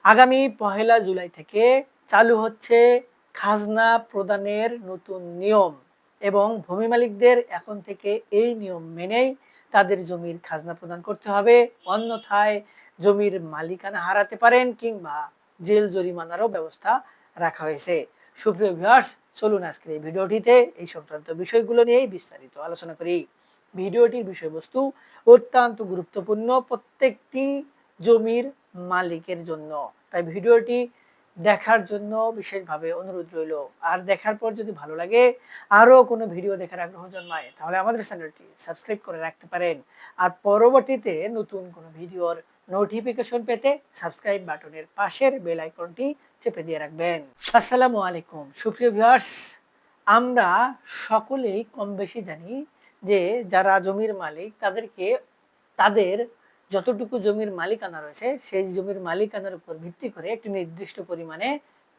আগামী ১লা জুলাই থেকে চালু হচ্ছে খাজনা প্রদানের নতুন নিয়ম এবং ভূমি মালিকদের এখন থেকে এই নিয়ম মেনেই তাদের জমির খাজনা প্রদান করতে হবে, অন্যথায় জমির মালিকানা হারাতে পারেন কিংবা জেল জরিমানারও ব্যবস্থা রাখা হয়েছে। সুপ্রিয় ভিউয়ার্স, চলুন আজকের এই ভিডিওটিতে এই সংক্রান্ত বিষয়গুলো নিয়েই বিস্তারিত আলোচনা করি। ভিডিওটির বিষয়বস্তু অত্যন্ত গুরুত্বপূর্ণ প্রত্যেকটি জমির মালিকের জন্য, তাই ভিডিওটি দেখার জন্য বিশেষভাবে অনুরোধ রইল। আর দেখার পর যদি ভালো লাগে, আরও কোনো ভিডিও দেখার আগ্রহ জন্মায়, তাহলে আমাদের চ্যানেলটি সাবস্ক্রাইব করে রাখতে পারেন। আর পরবর্তীতে নতুন কোনো ভিডিওর নোটিফিকেশন পেতে সাবস্ক্রাইব বাটনের পাশের বেল আইকনটি চেপে দিয়ে রাখবেন। আসসালামু আলাইকুম সুপ্রিয় ভিউয়ার্স, আমরা সকলেই কম বেশি জানি যে যারা জমির মালিক তাদেরকে তাদের যতটুকু জমির মালিকানা রয়েছে সেই জমির মালিকানার উপর ভিত্তি করে একটি নির্দিষ্ট পরিমাণে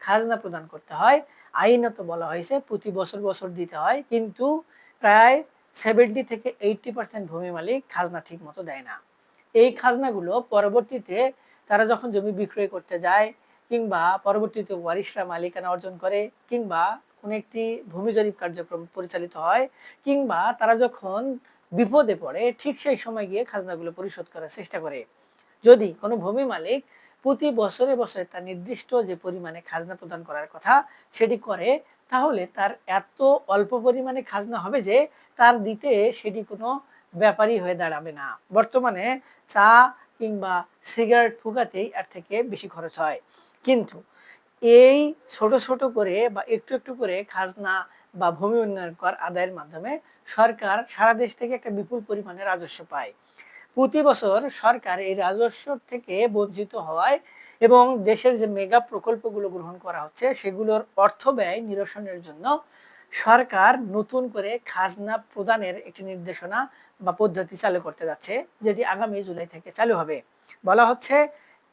খাজনা প্রদান করতে হয়। আইনত বলা হয়েছে প্রতি বছর বছর দিতে হয়, কিন্তু প্রায় 70 থেকে 80% ভূমি মালিক খাজনা ঠিক মতো দেয় না। এই খাজনাগুলো পরবর্তীতে তারা যখন জমি বিক্রয় করতে যায় কিংবা পরবর্তীতে ওয়ারিশরা মালিকানা অর্জন করে কিংবা কোনো একটি ভূমি জরিপ কার্যক্রম পরিচালিত হয় কিংবা তারা যখন বিপদে পড়ে ঠিক সেই সময় গিয়ে খাজনাগুলো পরিশোধ করার চেষ্টা করে। যদি কোনো ভূমি মালিক প্রতি বছরে বছরে তার নির্দিষ্ট যে পরিমাণে খাজনা প্রদান করার কথা সেটি করে, তাহলে তার এত অল্প পরিমাণে খাজনা হবে যে তার দিতে সেটি কোনো ব্যাপারই হয়ে দাঁড়াবে না। বর্তমানে চা কিংবা সিগারেট ফুকাতেই এর থেকে বেশি খরচ হয়, কিন্তু এই ছোট ছোট করে বা একটু একটু করে খাজনা বা ভূমি উন্নয়ন কর আদায়ের মাধ্যমে সরকার সারা দেশ থেকে একটা বিপুল পরিমাণে রাজস্ব পায়। প্রতি বছর সরকার এই রাজস্ব থেকে বঞ্চিত হওয়ায় এবং দেশের যে মেগা প্রকল্পগুলো গ্রহণ করা হচ্ছে সেগুলোর অর্থ ব্যয় নিরসনের জন্য সরকার নতুন করে খাজনা প্রদানের একটি নির্দেশনা বা পদ্ধতি চালু করতে যাচ্ছে, যেটি আগামী জুলাই থেকে চালু হবে। বলা হচ্ছে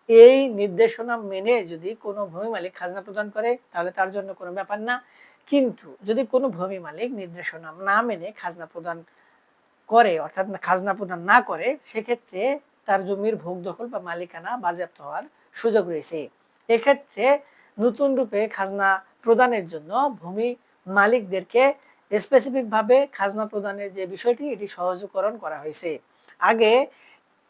এই নির্দেশনা মেনে যদি কোনো ভূমি মালিক খাজনা প্রদান করে তাহলে তার জন্য কোনো ব্যাপার না, কিন্তু যদি কোনো ভূমি মালিক নির্দেশনা না মেনে খাজনা প্রদান করে অর্থাৎ খাজনা প্রদান না করে সেক্ষেত্রে তার জমির ভোগ দখল বা মালিকানা বাজেয়াপ্ত হওয়ার সুযোগ রয়েছে। এক্ষেত্রে নতুন রূপে খাজনা প্রদানের জন্য ভূমি মালিকদেরকে স্পেসিফিকভাবে খাজনা প্রদানের যে বিষয়টি এটি সহজীকরণ করা হয়েছে। আগে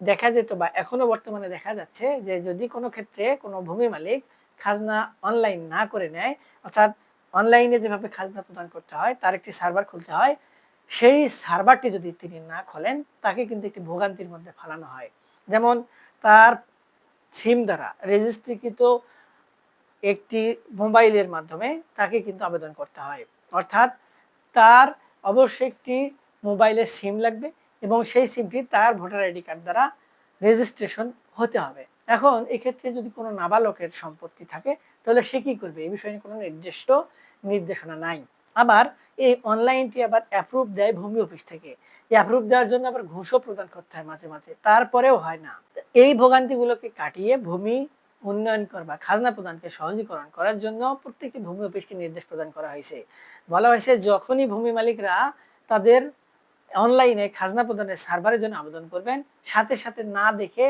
দেখা যেত বা এখনো বর্তমানে দেখা যাচ্ছে যে যদি কোনো ক্ষেত্রে কোনো ভূমি মালিক খাজনা অনলাইন না করে নেয়, অর্থাৎ অনলাইনে যেভাবে খাজনা প্রদান করতে হয় তার একটি সার্ভার খুলতে হয়, সেই সার্ভারটি যদি তিনি না খোলেন তাকে কিন্তু একটি ভোগান্তির মধ্যে ফেলানো হয়। যেমন তার সিম দ্বারা রেজিস্ট্রিকৃত একটি মোবাইলের মাধ্যমে তাকে কিন্তু আবেদন করতে হয়, অর্থাৎ তার অবশ্যই একটি মোবাইলের সিম লাগবে এবং সেই সিমটি তার ভোটার আইডি কার্ড দ্বারা রেজিস্ট্রেশন হতে হবে। এখন এক্ষেত্রে যদি কোনো নাবালকের সম্পত্তি থাকে তাহলে সে কি করবে, এই বিষয়ে কোনো নির্দিষ্ট নির্দেশনা নাই। আবার এই অনলাইনটি আবার অ্যাপ্রুভ দেয় ভূমি অফিস থেকে। এই অ্যাপ্রুভ দেওয়ার জন্য আবার ঘুষও প্রদান করতে হয় মাঝে মাঝে, তারপরেও হয় না। এই ভোগান্তিগুলোকে কাটিয়ে ভূমি উন্নয়ন কর বা খাজনা প্রদানকে সহজীকরণ করার জন্য প্রত্যেকটি ভূমি অফিসকে নির্দেশ প্রদান করা হয়েছে। বলা হয়েছে যখনই ভূমি মালিকরা তাদের অনলাইনে খাজনা প্রদানের সার্ভারের জন্য আবেদন করবেন, সাথে সাথে না দেখে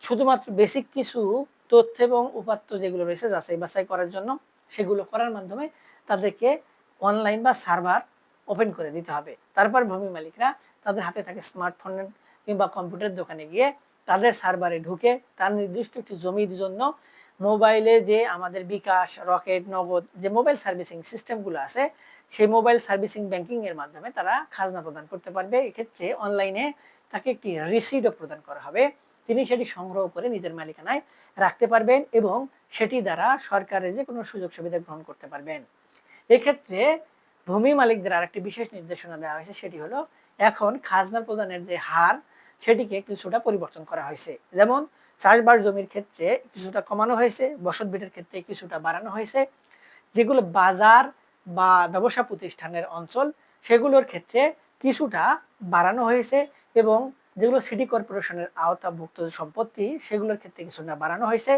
শুধুমাত্র বেসিক কিছু তথ্য এবং উপাত্ত যেগুলো রয়েছে যাচাই বাছাই করার জন্য সেগুলো করার মাধ্যমে তাদেরকে অনলাইন বা সার্ভার ওপেন করে দিতে হবে। তারপর ভূমি মালিকরা তাদের হাতে থাকে স্মার্টফোন কিংবা কম্পিউটার দোকানে গিয়ে তাদের সার্ভারে ঢুকে তার নির্দিষ্ট একটি জমির জন্য মোবাইলে যে আমাদের বিকাশ, রকেট, নগদ যে মোবাইল সার্ভিসিং সিস্টেমগুলো আছে সেই মোবাইল সার্ভিসিং ব্যাংকিং এর মাধ্যমে তারা খাজনা প্রদান করতে পারবে। এক্ষেত্রে অনলাইনে তাকে একটি রিসিটও প্রদান করা হবে, তিনি সেটি সংগ্রহ করে নিজের মালিকানায় রাখতে পারবেন এবং সেটি দ্বারা সরকারের যে কোনো সুযোগ সুবিধা গ্রহণ করতে পারবেন। এক্ষেত্রে ভূমি মালিকদের আরেকটি বিশেষ নির্দেশনা দেওয়া হয়েছে, সেটি হলো এখন খাজনা প্রদানের যে হার সেটিকে কিছুটা পরিবর্তন করা হয়েছে। যেমন চাষবাস জমির ক্ষেত্রে কিছুটা কমানো হয়েছে, বসত ভিটের ক্ষেত্রে কিছুটা বাড়ানো হয়েছে। যেগুলো বাজার বা ব্যবসা প্রতিষ্ঠানের অঞ্চল সেগুলোর ক্ষেত্রে কিছুটা বাড়ানো হয়েছে এবং যেগুলো সিটি কর্পোরেশনের আওতাভুক্ত সম্পত্তি সেগুলোর ক্ষেত্রে কিছুটা বাড়ানো হয়েছে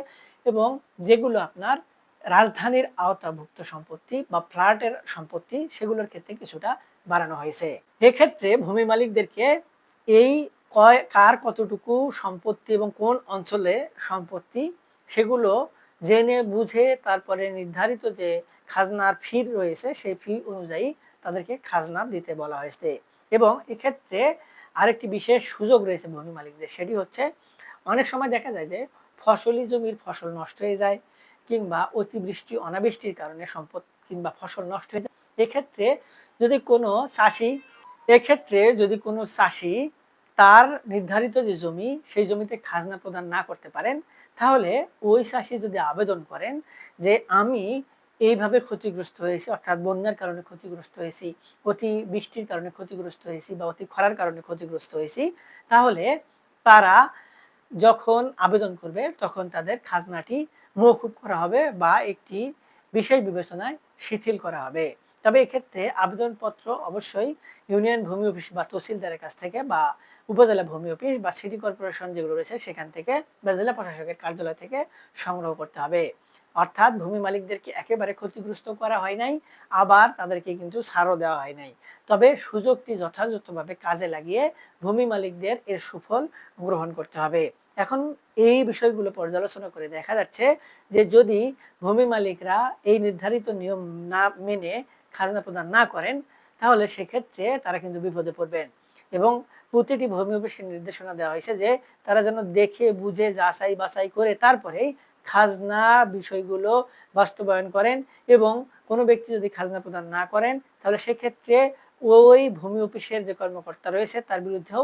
এবং যেগুলো আপনার রাজধানীর আওতাভুক্ত সম্পত্তি বা ফ্ল্যাটের সম্পত্তি সেগুলোর ক্ষেত্রে কিছুটা বাড়ানো হয়েছে। এক্ষেত্রে ভূমি মালিকদেরকে এই কার কতটুকু সম্পত্তি এবং কোন অঞ্চলে সম্পত্তি সেগুলো জেনে বুঝে তারপরে নির্ধারিত যে খাজনার ফি রয়েছে সেই ফি অনুযায়ী তাদেরকে খাজনা দিতে বলা হয়েছে। এবং এক্ষেত্রে আরেকটি বিশেষ সুযোগ রয়েছে ভূমি মালিকদের, সেটি হচ্ছে অনেক সময় দেখা যায় যে ফসলি জমির ফসল নষ্ট হয়ে যায় কিংবা অতিবৃষ্টি অনাবৃষ্টির কারণে সম্পদ কিংবা ফসল নষ্ট হয়ে যায়। এক্ষেত্রে যদি কোনো চাষি তার নির্ধারিত যে জমি সেই জমিতে খাজনা প্রদান না করতে পারেন, তাহলে ওই চাষি যদি আবেদন করেন যে আমি এইভাবে ক্ষতিগ্রস্ত হয়েছি, অর্থাৎ বন্যার কারণে ক্ষতিগ্রস্ত হয়েছি, অতি বৃষ্টির কারণে ক্ষতিগ্রস্ত হয়েছি বা অতি খরার কারণে ক্ষতিগ্রস্ত হয়েছি, তাহলে তারা যখন আবেদন করবে তখন তাদের খাজনাটি মওকুফ করা হবে বা একটি বিশেষ বিবেচনায় শিথিল করা হবে। তবে এক্ষেত্রে আবেদনপত্র অবশ্যই ইউনিয়ন ভূমি অফিস বা তহসিলদারের কাছ থেকে বা উপজেলা ভূমি অফিস বা সিটি কর্পোরেশন যেগুলো রয়েছে সেখান থেকে বা জেলা প্রশাসকের কার্যালয় থেকে সংগ্রহ করতে হবে। অর্থাৎ ভূমি মালিকদেরকে একেবারে ক্ষতিগ্রস্ত করা হয় নাই, আবার তাদেরকে কিন্তু ছাড়ও দেওয়া হয় নাই। তবে সুযোগটি যথাযথভাবে কাজে লাগিয়ে ভূমি মালিকদের এর সুফল গ্রহণ করতে হবে। এখন এই বিষয়গুলো পর্যালোচনা করে দেখা যাচ্ছে যে যদি ভূমি মালিকরা এই নির্ধারিত নিয়ম না মেনে খাজনা প্রদান না করেন, তাহলে সেক্ষেত্রে তারা কিন্তু বিপদে পড়বেন। এবং প্রতিটি ভূমি অফিসকে নির্দেশনা দেওয়া হয়েছে যে তারা যেন দেখে বুঝে যাচাই বাছাই করে তারপরেই খাজনা বিষয়গুলো বাস্তবায়ন করেন। এবং কোনো ব্যক্তি যদি খাজনা প্রদান না করেন, তাহলে সেক্ষেত্রে ওই ভূমি অফিসের যে কর্মকর্তা রয়েছে তার বিরুদ্ধেও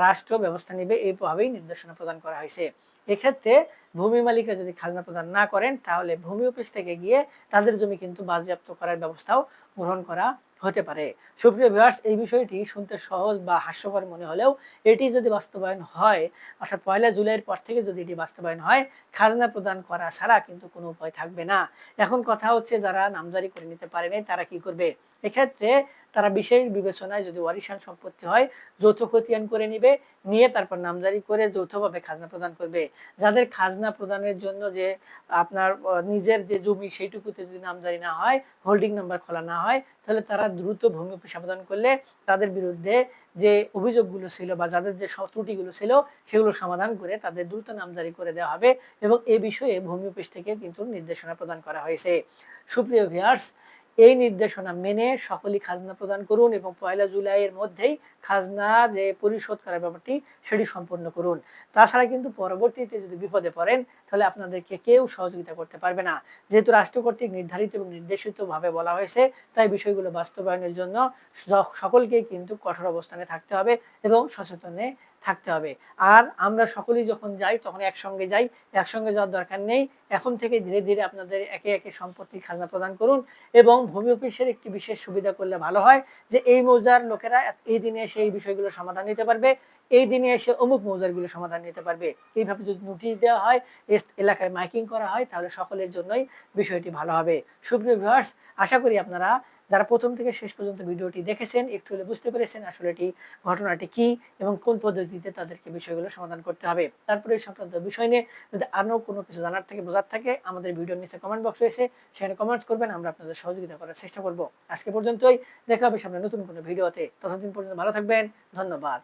রাষ্ট্র ব্যবস্থা নেবে, এইভাবেই নির্দেশনা প্রদান করা হয়েছে। এক্ষেত্রে ভূমি মালিকরা যদি খাজনা প্রদান না করেন, তাহলে ভূমি অফিস থেকে গিয়ে তাদের জমি কিন্তু বাজেয়াপ্ত করার ব্যবস্থাও গ্রহণ করা হতে পারে। সুপ্রিয় ভিউয়ার্স, এই বিষয়টি শুনতে সহজ বা হাস্যকর মনে হলেও এটি যদি বাস্তবায়ন হয়, অর্থাৎ 1 জুলাইয়ের পর থেকে যদি এটি বাস্তবায়ন হয়, খাজনা প্রদান করা ছাড়া কিন্তু কোনো উপায় থাকবে না। এখন কথা হচ্ছে যারা নামজারি করে নিতে পারেনি তারা কি করবে? এক্ষেত্রে তারা বিশেষ বিবেচনায় যদি ওয়ারিশান সম্পত্তি হয় যৌথ খতিয়ান করে নিবে, নিয়ে তারপর নামজারি করে যৌথভাবে খাজনা প্রদান করবে। যাদের খাজনা প্রদানের জন্য যে আপনার নিজের যে জমি সেইটুকুতে যদি নামজারি না হয়, হোল্ডিং নাম্বার খোলা না হয়, তাহলে তারা দ্রুত ভূমি অফিসে আবেদন করলে তাদের বিরুদ্ধে যে অভিযোগগুলো ছিল বা যাদের যে ত্রুটিগুলো ছিল সেগুলো সমাধান করে তাদের দ্রুত নামজারি করে দেওয়া হবে। এবং এ বিষয়ে ভূমি অফিস থেকে কিন্তু নির্দেশনা প্রদান করা হয়েছে। সুপ্রিয় ভিউয়ার্স, এই নির্দেশনা মেনে সকলেই খাজনা প্রদান করুন এবং 1 জুলাইয়ের মধ্যেই খাজনা যে পরিশোধ করার ব্যাপারটি সেটি সম্পন্ন করুন। তাছাড়া কিন্তু পরবর্তীতে যদি বিপদে পড়েন, তাহলে আপনাদেরকে কেউ সহযোগিতা করতে পারবে না। যেহেতু রাষ্ট্র কর্তৃক নির্ধারিত এবং নির্দেশিতভাবে বলা হয়েছে, তাই বিষয়গুলো বাস্তবায়নের জন্য সকলকেই কিন্তু কঠোর অবস্থানে থাকতে হবে এবং সচেতনে থাকতে হবে। আর আমরা সকলেই যখন যাই তখন একসঙ্গে যাই, একসঙ্গে যাওয়ার দরকার নেই। এখন থেকে ধীরে ধীরে আপনাদের একে একে সম্পত্তির খাজনা প্রদান করুন। এবং ভূমি অফিসের একটি বিশেষ সুবিধা করলে ভালো হয় যে এই মৌজার লোকেরা এই দিনে এসে এই বিষয়গুলো সমাধান নিতে পারবে, এই দিনে এসে অমুক মৌজারগুলো সমাধান নিতে পারবে। এইভাবে যদি নোটিশ দেওয়া হয়, এলাকায় মাইকিং করা হয়, তাহলে সকলের জন্যই বিষয়টি ভালো হবে। সুপ্রিয় ভিউয়ার্স, আশা করি আপনারা যারা প্রথম থেকে শেষ পর্যন্ত ভিডিওটি দেখেছেন একটু হলে বুঝতে পেরেছেন আসলে এটি ঘটনাটি কি এবং কোন পদ্ধতিতে তাদেরকে বিষয়গুলো সমাধান করতে হবে। তারপরে এই সংক্রান্ত বিষয় নিয়ে যদি আরও কোনো কিছু জানার থেকে বোঝার থাকে, আমাদের ভিডিওর নিচে কমেন্ট বক্স রয়েছে, সেখানে কমেন্টস করবেন, আমরা আপনাদের সহযোগিতা করার চেষ্টা করব। আজকে পর্যন্তই, দেখা হবে সামনে নতুন কোনো ভিডিওতে। ততদিন পর্যন্ত ভালো থাকবেন। ধন্যবাদ।